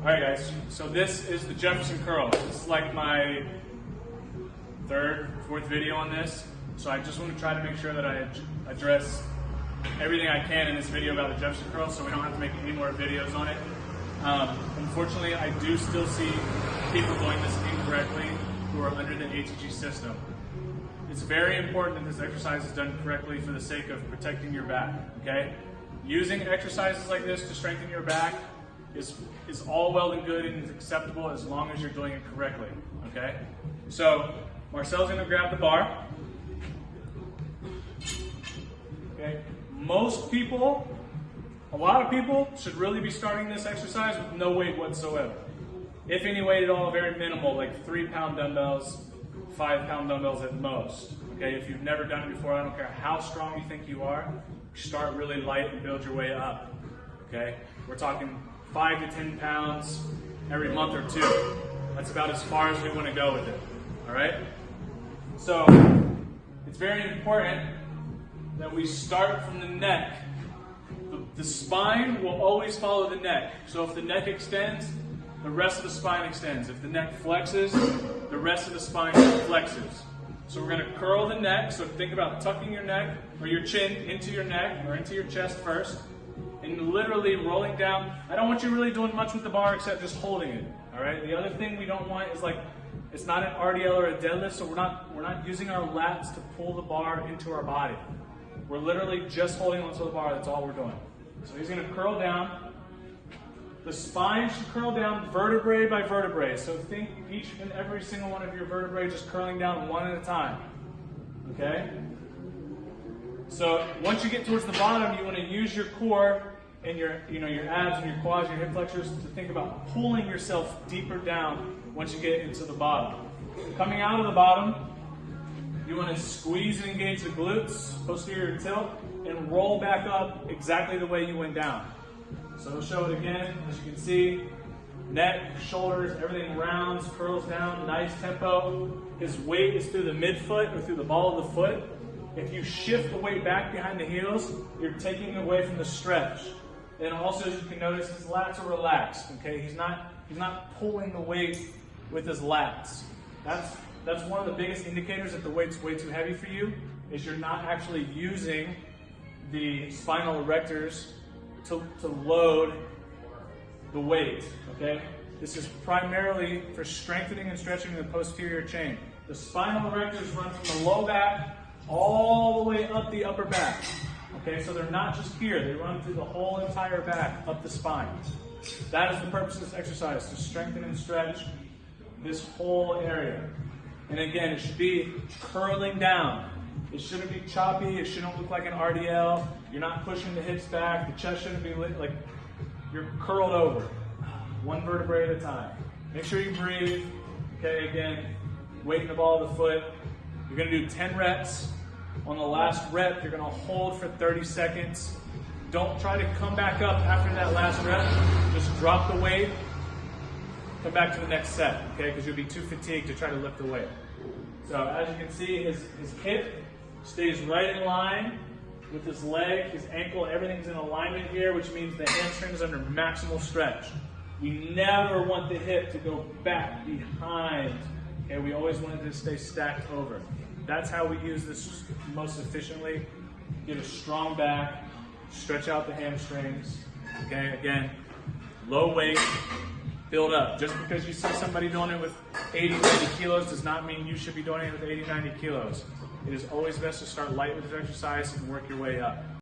Alright guys, so this is the Jefferson Curl. This is like my third, fourth video on this. So I just want to try to make sure that I address everything I can in this video about the Jefferson Curl so we don't have to make any more videos on it. Unfortunately, I do still see people doing this incorrectly who are under the ATG system. It's very important that this exercise is done correctly for the sake of protecting your back, okay? Using exercises like this to strengthen your back is all well and good and is acceptable as long as you're doing it correctly, okay? So, Marcel's gonna grab the bar. Okay? Most people, a lot of people should really be starting this exercise with no weight whatsoever. If any weight at all, very minimal, like 3-pound dumbbells, 5-pound dumbbells at most. Okay, if you've never done it before, I don't care how strong you think you are, start really light and build your way up. Okay, we're talking 5 to 10 pounds every month or two. That's about as far as we want to go with it. All right. So it's very important that we start from the neck. The spine will always follow the neck. So if the neck extends, the rest of the spine extends. If the neck flexes, the rest of the spine flexes. So we're going to curl the neck. So think about tucking your neck or your chin into your neck or into your chest first and literally rolling down. I don't want you really doing much with the bar except just holding it. All right. The other thing we don't want is it's not an RDL or a deadlift, so we're not using our lats to pull the bar into our body. We're literally just holding onto the bar. That's all we're doing. So he's going to curl down. The spine should curl down vertebrae by vertebrae. So think each and every single one of your vertebrae just curling down one at a time. Okay? So once you get towards the bottom, you want to use your core and your abs and your quads, your hip flexors to think about pulling yourself deeper down once you get into the bottom. Coming out of the bottom, you want to squeeze and engage the glutes, posterior tilt, and roll back up exactly the way you went down. So we'll show it again. As you can see, neck, shoulders, everything rounds, curls down, nice tempo. His weight is through the midfoot or through the ball of the foot. If you shift the weight back behind the heels, you're taking away from the stretch. And also, as you can notice, his lats are relaxed. Okay, he's not pulling the weight with his lats. That's one of the biggest indicators that the weight's way too heavy for you, is you're not actually using the spinal erectors to load the weight, okay? This is primarily for strengthening and stretching the posterior chain. The spinal erectors run from the low back all the way up the upper back, okay? So they're not just here, they run through the whole entire back, up the spine. That is the purpose of this exercise, to strengthen and stretch this whole area. And again, it should be curling down. It shouldn't be choppy. It shouldn't look like an RDL. You're not pushing the hips back. The chest shouldn't be like you're curled over. One vertebrae at a time. Make sure you breathe. Okay, again, weight in the ball of the foot. You're going to do 10 reps. On the last rep, you're going to hold for 30 seconds. Don't try to come back up after that last rep. Just drop the weight. Come back to the next set, okay? Because you'll be too fatigued to try to lift the weight. So as you can see, his hip stays right in line with his leg, his ankle, everything's in alignment here, which means the hamstring is under maximal stretch. We never want the hip to go back behind. Okay, we always want it to stay stacked over. That's how we use this most efficiently. Get a strong back, stretch out the hamstrings. Okay, again, low weight, build up. Just because you see somebody doing it with 80, 90 kilos does not mean you should be doing it with 80, 90 kilos. It is always best to start light with this exercise and work your way up.